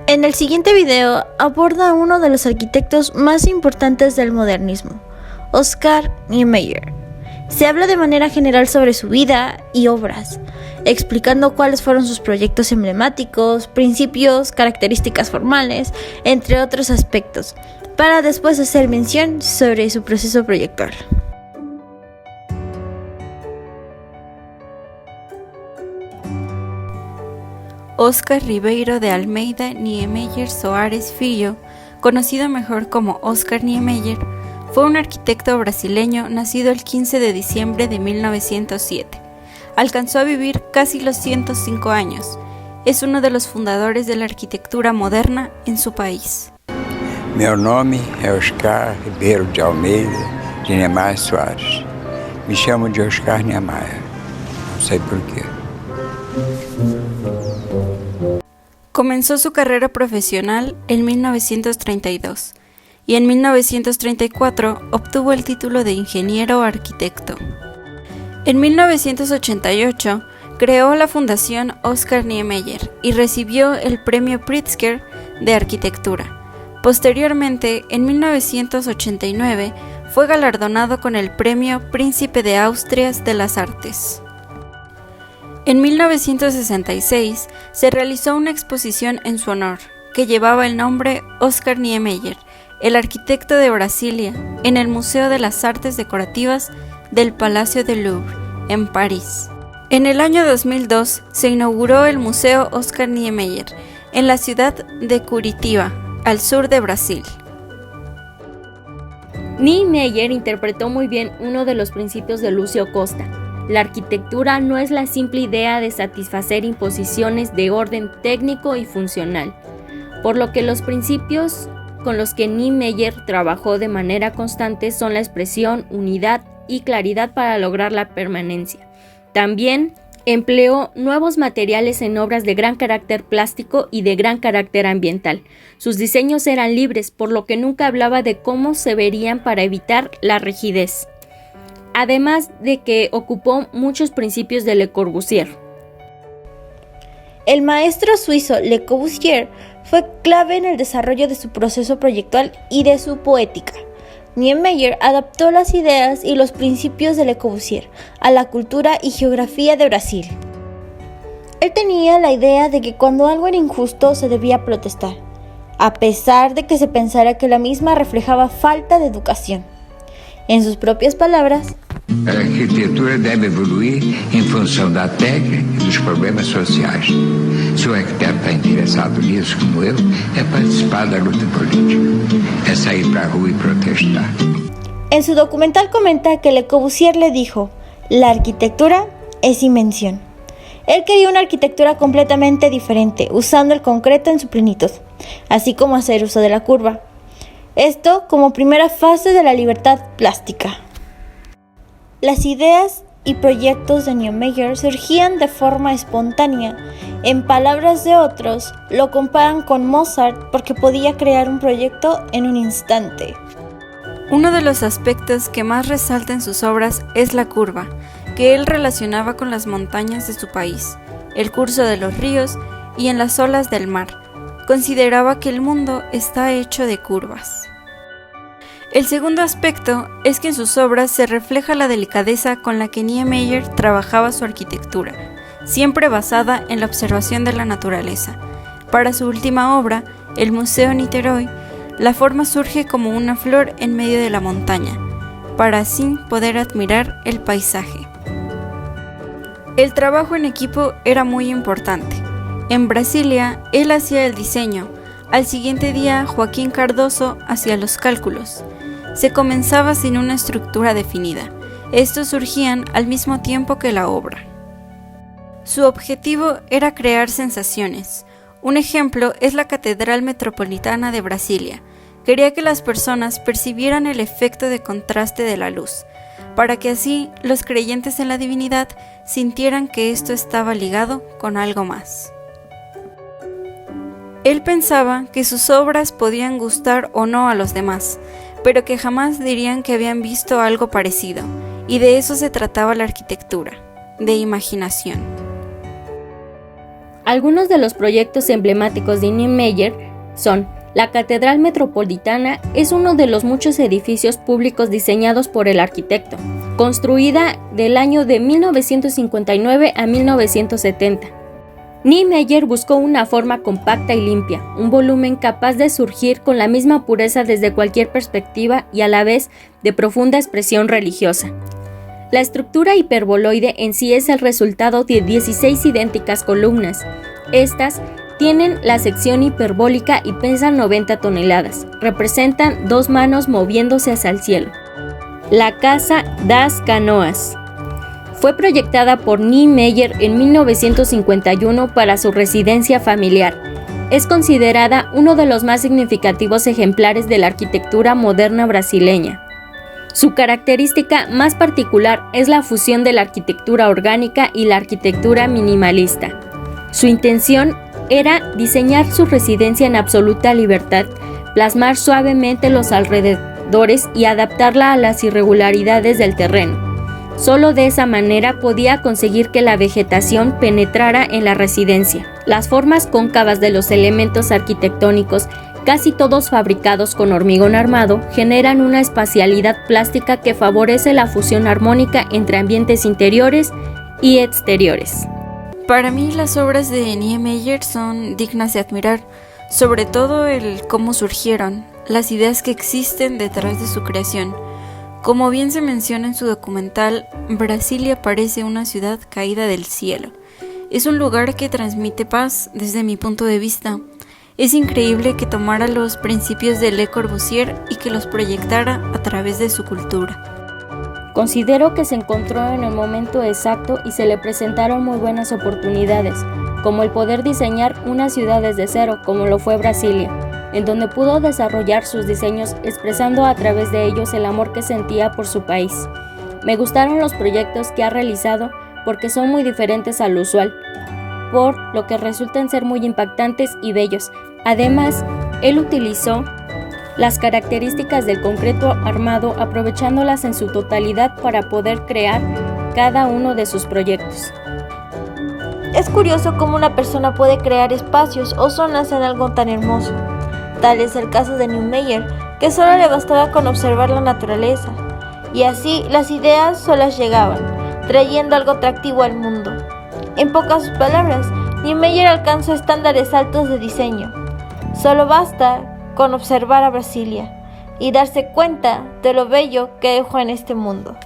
En el siguiente video aborda a uno de los arquitectos más importantes del modernismo, Oscar Niemeyer. Se habla de manera general sobre su vida y obras, explicando cuáles fueron sus proyectos emblemáticos, principios, características formales, entre otros aspectos, para después hacer mención sobre su proceso proyectual. Oscar Ribeiro de Almeida Niemeyer Soares Filho, conocido mejor como Oscar Niemeyer, fue un arquitecto brasileño nacido el 15 de diciembre de 1907. Alcanzó a vivir casi los 105 años. Es uno de los fundadores de la arquitectura moderna en su país. Meu nome é Oscar Ribeiro de Almeida de Niemeyer Soares. Me chamo de Oscar Niemeyer. Não sei por quê. Comenzó su carrera profesional en 1932 y en 1934 obtuvo el título de ingeniero arquitecto. En 1988 creó la Fundación Oscar Niemeyer y recibió el Premio Pritzker de Arquitectura. Posteriormente, en 1989, fue galardonado con el Premio Príncipe de Asturias de las Artes. En 1966 se realizó una exposición en su honor, que llevaba el nombre Oscar Niemeyer, el arquitecto de Brasilia, en el Museo de las Artes Decorativas del Palacio del Louvre, en París. En el año 2002 se inauguró el Museo Oscar Niemeyer, en la ciudad de Curitiba, al sur de Brasil. Niemeyer interpretó muy bien uno de los principios de Lúcio Costa. La arquitectura no es la simple idea de satisfacer imposiciones de orden técnico y funcional, por lo que los principios con los que Niemeyer trabajó de manera constante son la expresión, unidad y claridad para lograr la permanencia. También empleó nuevos materiales en obras de gran carácter plástico y de gran carácter ambiental. Sus diseños eran libres, por lo que nunca hablaba de cómo se verían para evitar la rigidez. Además de que ocupó muchos principios de Le Corbusier. El maestro suizo Le Corbusier fue clave en el desarrollo de su proceso proyectual y de su poética. Niemeyer adaptó las ideas y los principios de Le Corbusier a la cultura y geografía de Brasil. Él tenía la idea de que cuando algo era injusto se debía protestar, a pesar de que se pensara que la misma reflejaba falta de educación. En sus propias palabras, A arquitetura deve evoluir em função da técnica e dos problemas sociais. Se o arquiteto está interessado nisso, como eu, é participar da luta política, é sair para a rua e protestar. En su documental comenta que Le Corbusier le dijo: la arquitectura es invención. Él quería una arquitectura completamente diferente, usando el concreto en su plenitud, así como hacer uso de la curva. Esto como primera fase de la libertad plástica. Las ideas y proyectos de Niemeyer surgían de forma espontánea. En palabras de otros, lo comparan con Mozart porque podía crear un proyecto en un instante. Uno de los aspectos que más resalta en sus obras es la curva, que él relacionaba con las montañas de su país, el curso de los ríos y en las olas del mar. Consideraba que el mundo está hecho de curvas. El segundo aspecto es que en sus obras se refleja la delicadeza con la que Niemeyer trabajaba su arquitectura, siempre basada en la observación de la naturaleza. Para su última obra, el Museo Niterói, la forma surge como una flor en medio de la montaña, para así poder admirar el paisaje. El trabajo en equipo era muy importante. En Brasilia, él hacía el diseño. Al siguiente día, Joaquín Cardoso hacía los cálculos. Se comenzaba sin una estructura definida. Estos surgían al mismo tiempo que la obra. Su objetivo era crear sensaciones. Un ejemplo es la Catedral Metropolitana de Brasilia. Quería que las personas percibieran el efecto de contraste de la luz, para que así los creyentes en la divinidad sintieran que esto estaba ligado con algo más. Él pensaba que sus obras podían gustar o no a los demás, pero que jamás dirían que habían visto algo parecido, y de eso se trataba la arquitectura, de imaginación. Algunos de los proyectos emblemáticos de Niemeyer son: la Catedral Metropolitana es uno de los muchos edificios públicos diseñados por el arquitecto, construida del año de 1959 a 1970. Niemeyer buscó una forma compacta y limpia, un volumen capaz de surgir con la misma pureza desde cualquier perspectiva y a la vez de profunda expresión religiosa. La estructura hiperboloide en sí es el resultado de 16 idénticas columnas. Estas tienen la sección hiperbólica y pesan 90 toneladas. Representan dos manos moviéndose hacia el cielo. La Casa das Canoas fue proyectada por Niemeyer en 1951 para su residencia familiar. Es considerada uno de los más significativos ejemplares de la arquitectura moderna brasileña. Su característica más particular es la fusión de la arquitectura orgánica y la arquitectura minimalista. Su intención era diseñar su residencia en absoluta libertad, plasmar suavemente los alrededores y adaptarla a las irregularidades del terreno. Solo de esa manera podía conseguir que la vegetación penetrara en la residencia. Las formas cóncavas de los elementos arquitectónicos, casi todos fabricados con hormigón armado, generan una espacialidad plástica que favorece la fusión armónica entre ambientes interiores y exteriores. Para mí las obras de Niemeyer son dignas de admirar, sobre todo el cómo surgieron, las ideas que existen detrás de su creación. Como bien se menciona en su documental, Brasilia parece una ciudad caída del cielo. Es un lugar que transmite paz desde mi punto de vista. Es increíble que tomara los principios de Le Corbusier y que los proyectara a través de su cultura. Considero que se encontró en el momento exacto y se le presentaron muy buenas oportunidades, como el poder diseñar una ciudad desde cero, como lo fue Brasilia, en donde pudo desarrollar sus diseños expresando a través de ellos el amor que sentía por su país. Me gustaron los proyectos que ha realizado porque son muy diferentes al usual, por lo que resultan ser muy impactantes y bellos. Además, él utilizó las características del concreto armado aprovechándolas en su totalidad para poder crear cada uno de sus proyectos. Es curioso cómo una persona puede crear espacios o zonas en algo tan hermoso. Tal es el caso de Niemeyer, que solo le bastaba con observar la naturaleza, y así las ideas solas llegaban, trayendo algo atractivo al mundo. En pocas palabras, Niemeyer alcanzó estándares altos de diseño. Solo basta con observar a Brasilia y darse cuenta de lo bello que dejó en este mundo.